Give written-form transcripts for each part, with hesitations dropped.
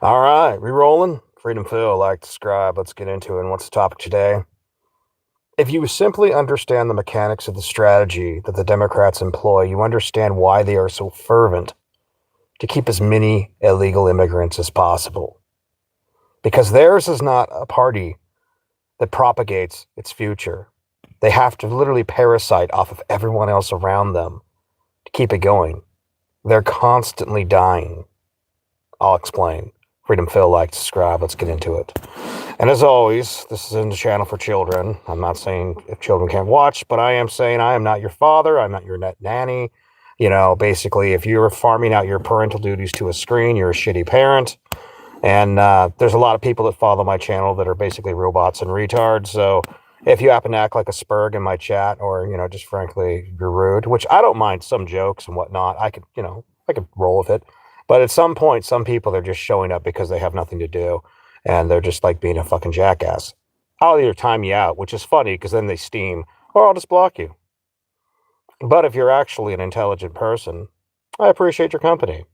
All right, re-rolling. Freedom Phil, like, subscribe. Let's get into it. And what's the topic today? If you simply understand the mechanics of the strategy that the Democrats employ, you understand why they are so fervent to keep as many illegal immigrants as possible. Because theirs is not a party that propagates its future. They have to literally parasite off of everyone else around them to keep it going. They're constantly dying. I'll explain. Freedom Phil, like, subscribe. Let's get into it. And as always, this is in the channel for children. I'm not saying if children can't watch, but I am saying I am not your father. I'm not your nanny. You know, basically, if you're farming out your parental duties to a screen, you're a shitty parent. And there's a lot of people that follow my channel that are basically robots and retards. So if you happen to act like a spurg in my chat, or, you know, just frankly, you're rude, which I don't mind some jokes and whatnot. I could roll with it. But at some point, some people are just showing up because they have nothing to do. And they're just like being a fucking jackass. I'll either time you out, which is funny because then they steam, or I'll just block you. But if you're actually an intelligent person, I appreciate your company.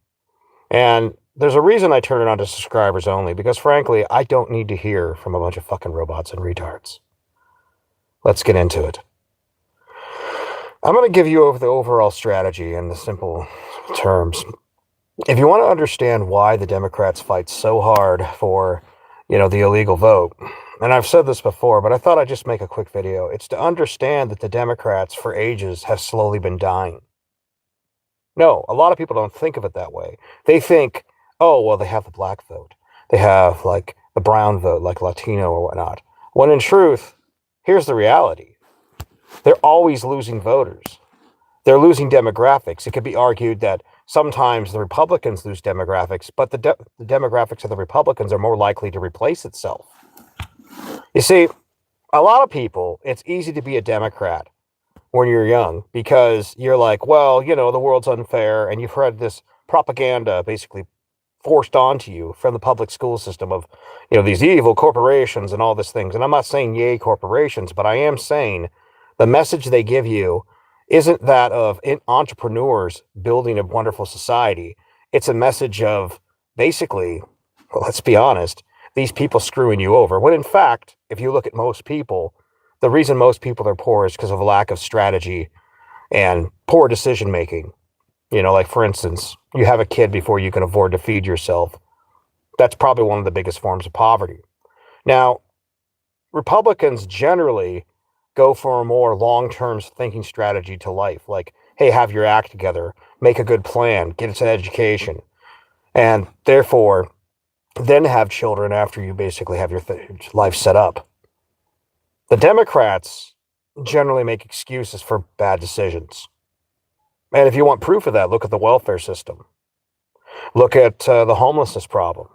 And there's a reason I turn it on to subscribers only, because frankly, I don't need to hear from a bunch of fucking robots and retards. Let's get into it. I'm going to give you the overall strategy in the simple terms. If you want to understand why the Democrats fight so hard for, the illegal vote, and I've said this before, but I thought I'd just make a quick video. It's to understand that the Democrats for ages have slowly been dying. No, a lot of people don't think of it that way. They think, oh, well, they have the black vote. They have, like, the brown vote, like Latino or whatnot. When in truth, here's the reality. They're always losing voters. They're losing demographics. It could be argued that sometimes the Republicans lose demographics, but the demographics of the Republicans are more likely to replace itself. You see, a lot of people, it's easy to be a Democrat when you're young because you're like, well, the world's unfair, and you've heard this propaganda basically forced onto you from the public school system of, these evil corporations and all these things. And I'm not saying yay corporations, but I am saying the message they give you isn't that of entrepreneurs building a wonderful society. It's a message of basically, well, let's be honest, these people screwing you over. When in fact, if you look at most people, the reason most people are poor is because of a lack of strategy and poor decision making. Like, for instance, you have a kid before you can afford to feed yourself. That's probably one of the biggest forms of poverty. Now, Republicans generally go for a more long-term thinking strategy to life. Like, hey, have your act together, make a good plan, get us an education, and therefore then have children after you basically have your life set up. The Democrats generally make excuses for bad decisions. And if you want proof of that, look at the welfare system. Look at the homelessness problem.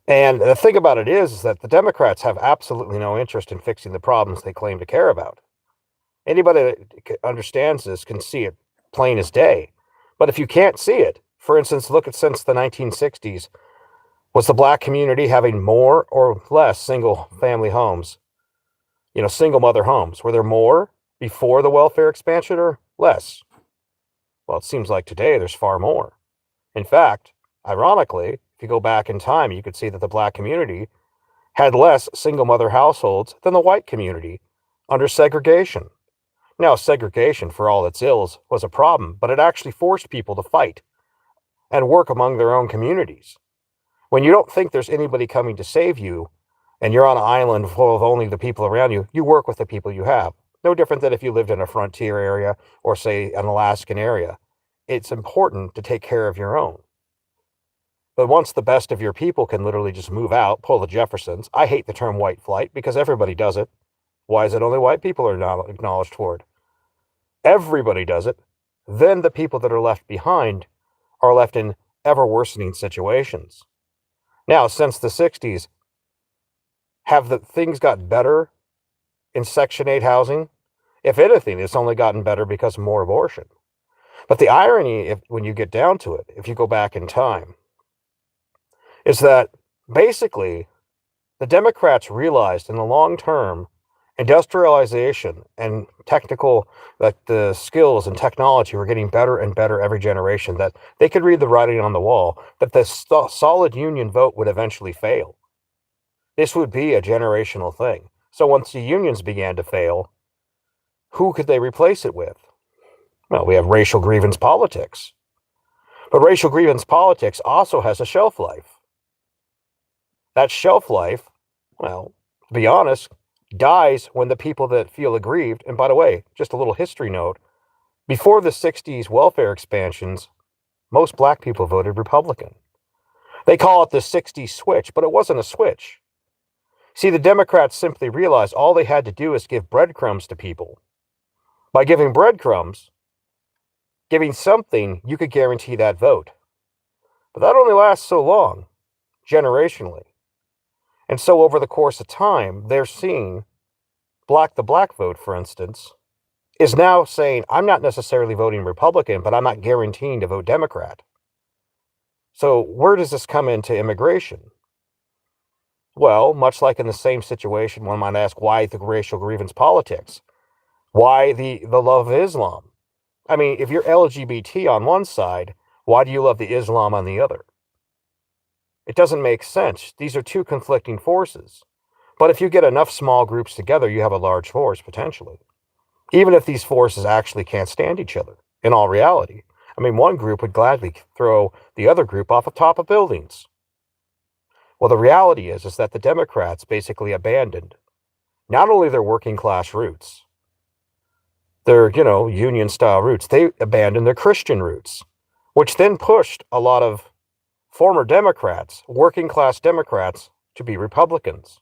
And the thing about it is that the Democrats have absolutely no interest in fixing the problems they claim to care about. Anybody that understands this can see it plain as day. But if you can't see it, for instance, look at since the 1960s, was the black community having more or less single-family homes? Single-mother homes. Were there more before the welfare expansion or less? Well, it seems like today there's far more. In fact, ironically, if you go back in time, you could see that the black community had less single-mother households than the white community under segregation. Now, segregation, for all its ills, was a problem, but it actually forced people to fight and work among their own communities. When you don't think there's anybody coming to save you, and you're on an island full of only the people around you, you work with the people you have. No different than if you lived in a frontier area or, say, an Alaskan area. It's important to take care of your own. But once the best of your people can literally just move out, pull the Jeffersons. I hate the term white flight because everybody does it. Why is it only white people are not acknowledged for it? Everybody does it. Then the people that are left behind are left in ever worsening situations. Now, since the 60s, have the things got better in Section 8 housing? If anything, it's only gotten better because of more abortion. But the irony, when you get down to it, if you go back in time, is that basically the Democrats realized in the long term, Industrialization and technical, like the skills and technology were getting better and better every generation, that they could read the writing on the wall that the solid union vote would eventually fail. This would be a generational thing. So once the unions began to fail, who could they replace it with? Well, we have racial grievance politics. But racial grievance politics also has a shelf life. That shelf life, well, to be honest, dies when the people that feel aggrieved, and by the way, just a little history note, before the 60s welfare expansions, most black people voted Republican. They call it the 60s switch, but it wasn't a switch. See, the Democrats simply realized all they had to do is give breadcrumbs to people. By giving breadcrumbs, giving something, you could guarantee that vote. But that only lasts so long, generationally. And so over the course of time, they're seeing the black vote, for instance, is now saying, I'm not necessarily voting Republican, but I'm not guaranteeing to vote Democrat. So where does this come into immigration? Well, much like in the same situation, one might ask, why the racial grievance politics? Why the love of Islam? I mean, if you're LGBT on one side, why do you love the Islam on the other? It doesn't make sense. These are two conflicting forces. But if you get enough small groups together, you have a large force, potentially. Even if these forces actually can't stand each other, in all reality. I mean, one group would gladly throw the other group off the top of buildings. Well, the reality is that the Democrats basically abandoned not only their working class roots, their, union style roots, they abandoned their Christian roots, which then pushed a lot of former Democrats, working class Democrats, to be Republicans.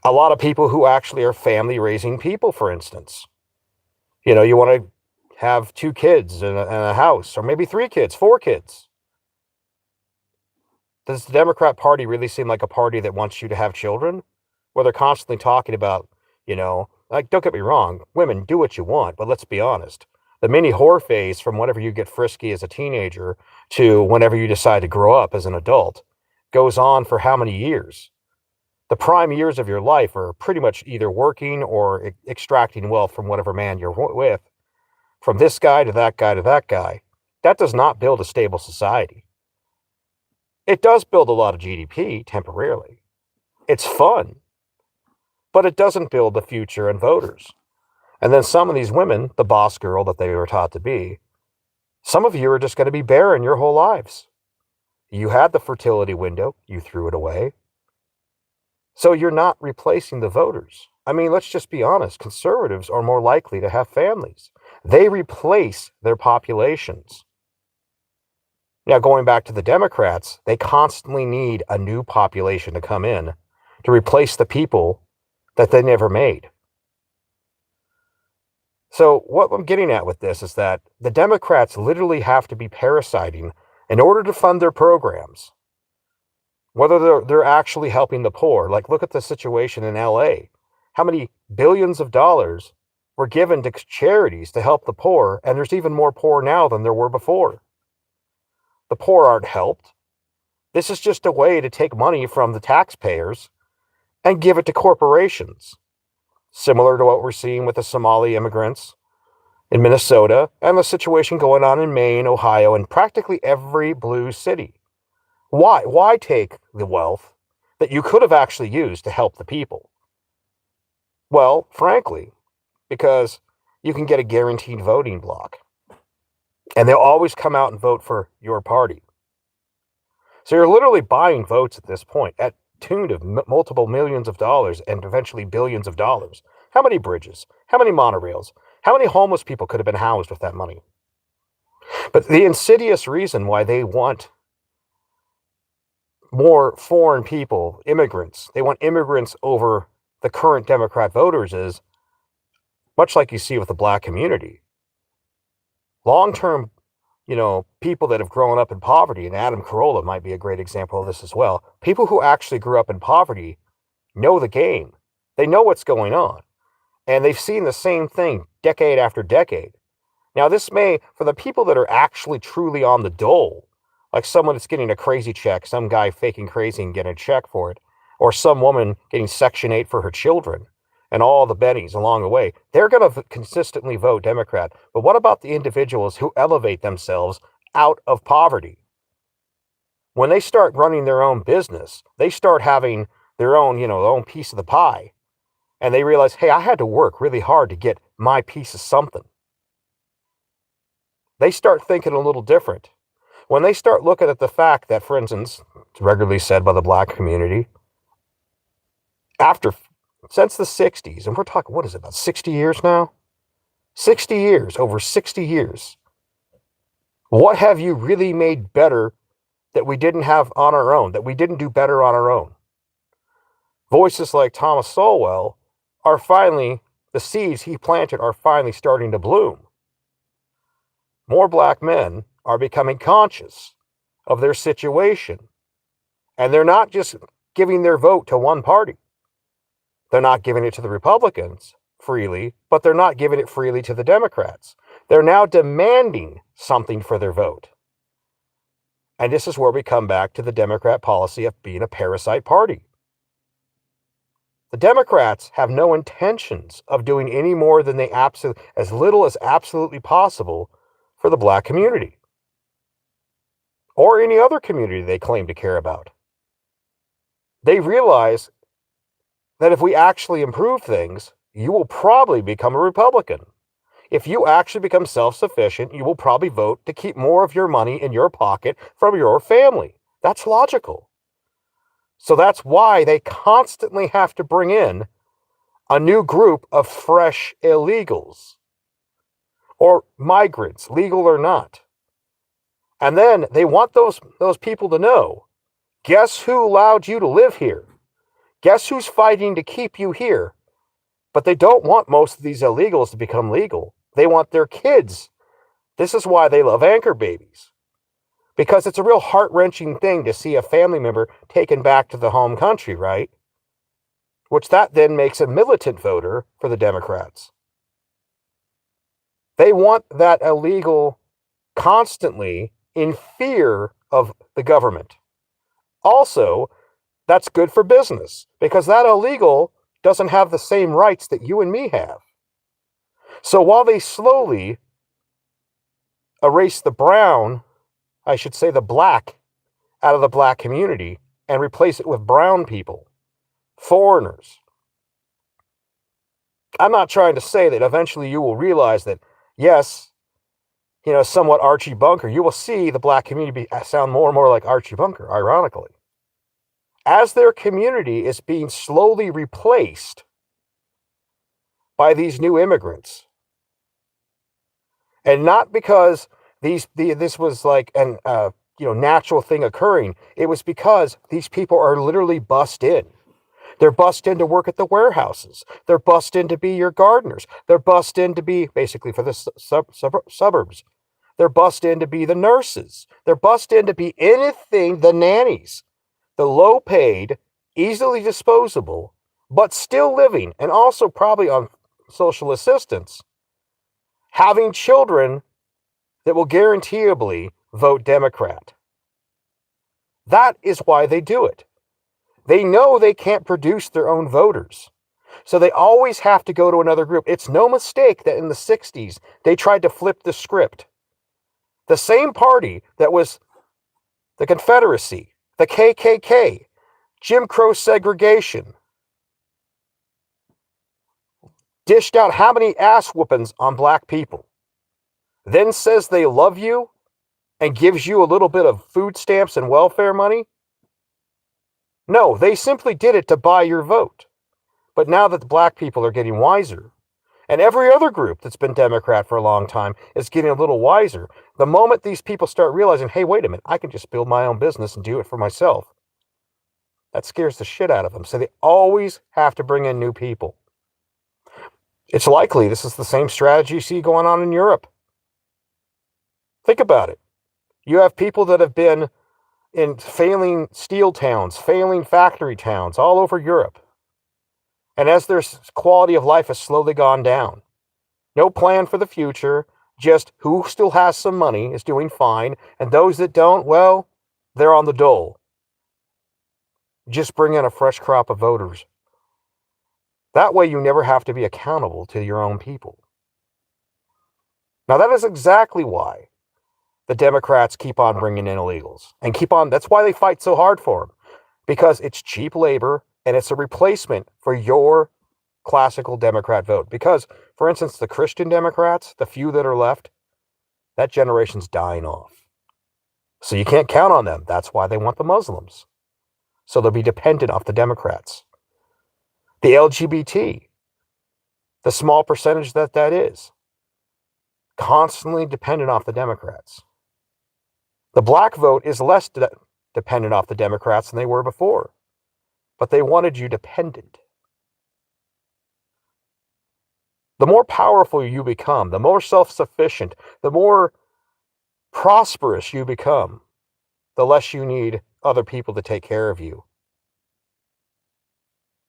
A lot of people who actually are family raising people, for instance. You want to have 2 kids in a house, or maybe 3 kids, 4 kids. Does the Democrat Party really seem like a party that wants you to have children? Where they're constantly talking about, like, don't get me wrong, women, do what you want, but let's be honest. The mini whore phase from whenever you get frisky as a teenager to whenever you decide to grow up as an adult goes on for how many years? The prime years of your life are pretty much either working or extracting wealth from whatever man you're with, from this guy to that guy to that guy. That does not build a stable society. It does build a lot of GDP temporarily. It's fun, but it doesn't build the future and voters. And then some of these women, the boss girl that they were taught to be, some of you are just going to be barren your whole lives. You had the fertility window, you threw it away. So you're not replacing the voters. I mean, let's just be honest. Conservatives are more likely to have families. They replace their populations. Now, going back to the Democrats, they constantly need a new population to come in to replace the people that they never made. So what I'm getting at with this is that the Democrats literally have to be parasiting in order to fund their programs. Whether they're actually helping the poor. Like, look at the situation in LA. How many billions of dollars were given to charities to help the poor, and there's even more poor now than there were before. The poor aren't helped. This is just a way to take money from the taxpayers and give it to corporations, similar to what we're seeing with the Somali immigrants in Minnesota and the situation going on in Maine, Ohio, and practically every blue city. Why? Why take the wealth that you could have actually used to help the people? Well, frankly, because you can get a guaranteed voting block. And they'll always come out and vote for your party. So you're literally buying votes at this point at tune of multiple millions of dollars and eventually billions of dollars. How many bridges? How many monorails? How many homeless people could have been housed with that money? But the insidious reason why they want more foreign people, immigrants, they want immigrants over the current Democrat voters is, much like you see with the black community, long-term, people that have grown up in poverty, and Adam Carolla might be a great example of this as well. People who actually grew up in poverty know the game. They know what's going on. And they've seen the same thing decade after decade. Now, this may, for the people that are actually truly on the dole, like someone that's getting a crazy check, some guy faking crazy and getting a check for it, or some woman getting Section 8 for her children, and all the bennies along the way, they're going to consistently vote Democrat. But what about the individuals who elevate themselves out of poverty? When they start running their own business, they start having their own, their own piece of the pie. And they realize, hey, I had to work really hard to get my piece of something. They start thinking a little different. When they start looking at the fact that, for instance, it's regularly said by the black community, since the 60s, and we're talking, what is it, about 60 years now? 60 years, over 60 years. What have you really made better that we didn't have on our own, that we didn't do better on our own? Voices like Thomas Sowell are finally, the seeds he planted are finally starting to bloom. More black men are becoming conscious of their situation. And they're not just giving their vote to one party. They're not giving it to the Republicans freely, but they're not giving it freely to the Democrats. They're now demanding something for their vote. And this is where we come back to the Democrat policy of being a parasite party. The Democrats have no intentions of doing any more than as little as absolutely possible for the black community or any other community they claim to care about. They realize that if we actually improve things, you will probably become a Republican. If you actually become self-sufficient, you will probably vote to keep more of your money in your pocket from your family. That's logical. So that's why they constantly have to bring in a new group of fresh illegals or migrants, legal or not. And then they want those people to know, guess who allowed you to live here? Guess who's fighting to keep you here? But they don't want most of these illegals to become legal. They want their kids. This is why they love anchor babies. Because it's a real heart-wrenching thing to see a family member taken back to the home country, right? Which that then makes a militant voter for the Democrats. They want that illegal constantly in fear of the government. Also, that's good for business because that illegal doesn't have the same rights that you and me have. So while they slowly erase the black out of the black community and replace it with brown people, foreigners, I'm not trying to say that eventually you will realize that, yes, somewhat Archie Bunker, you will see the black community sound more and more like Archie Bunker, ironically. As their community is being slowly replaced by these new immigrants. And not because this was like an natural thing occurring. It was because these people are literally bussed in. They're bussed in to work at the warehouses. They're bussed in to be your gardeners. They're bussed in to be basically for the suburbs. They're bussed in to be the nurses. They're bussed in to be anything, the nannies. The low-paid, easily disposable, but still living, and also probably on social assistance, having children that will guaranteeably vote Democrat. That is why they do it. They know they can't produce their own voters, so they always have to go to another group. It's no mistake that in the 60s, they tried to flip the script. The same party that was the Confederacy, the KKK, Jim Crow segregation, dished out how many ass whoopings on black people, then says they love you and gives you a little bit of food stamps and welfare money? No, they simply did it to buy your vote. But now that the black people are getting wiser, and every other group that's been Democrat for a long time is getting a little wiser, the moment these people start realizing, hey, wait a minute, I can just build my own business and do it for myself, that scares the shit out of them. So they always have to bring in new people. It's likely this is the same strategy you see going on in Europe. Think about it. You have people that have been in failing steel towns, failing factory towns all over Europe. And as their quality of life has slowly gone down, no plan for the future, just who still has some money is doing fine, and those that don't, well, they're on the dole. Just bring in a fresh crop of voters. That way you never have to be accountable to your own people. Now, that is exactly why the Democrats keep on bringing in illegals and that's why they fight so hard for them, because it's cheap labor and it's a replacement for your classical Democrat vote. Because, for instance, the Christian Democrats, the few that are left, that generation's dying off. So you can't count on them. That's why they want the Muslims. So they'll be dependent off the Democrats. The LGBT, the small percentage that is, constantly dependent off the Democrats. The black vote is less dependent off the Democrats than they were before. But they wanted you dependent. The more powerful you become, the more self-sufficient, the more prosperous you become, the less you need other people to take care of you.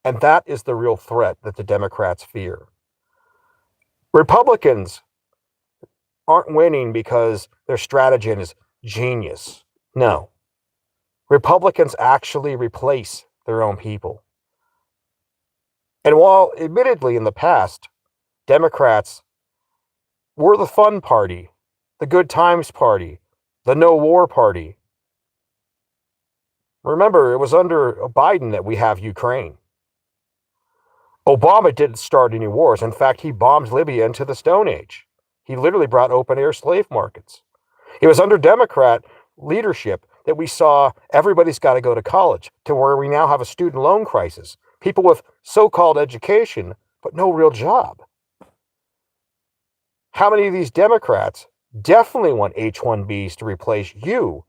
And that is the real threat that the Democrats fear. Republicans aren't winning because their strategy is genius. No. Republicans actually replace their own people. And while admittedly in the past, Democrats were the fun party, the good times party, the no war party. Remember, it was under Biden that we have Ukraine. Obama didn't start any wars. In fact, he bombed Libya into the Stone Age. He literally brought open-air slave markets. It was under Democrat leadership that we saw everybody's got to go to college, to where we now have a student loan crisis. People with so-called education, but no real job. How many of these Democrats definitely want H-1Bs to replace you,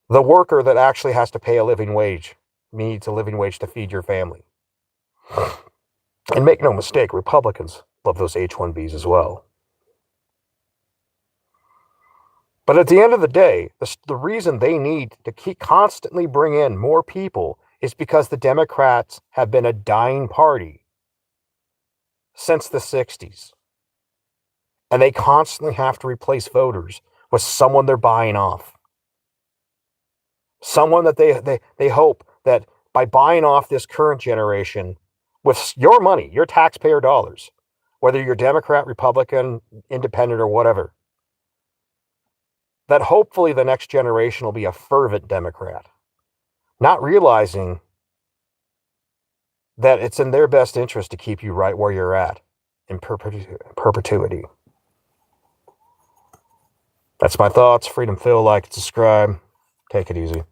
the worker that actually has to pay a living wage, needs a living wage to feed your family? And make no mistake, Republicans love those H-1Bs as well. But at the end of the day, the reason they need to constantly bring in more people is because the Democrats have been a dying party since the 60s. And they constantly have to replace voters with someone they're buying off. Someone that they hope that by buying off this current generation with your money, your taxpayer dollars, whether you're Democrat, Republican, Independent, or whatever, that hopefully the next generation will be a fervent Democrat, not realizing that it's in their best interest to keep you right where you're at in perpetuity. That's my thoughts. Freedom Phil, like, subscribe. Take it easy.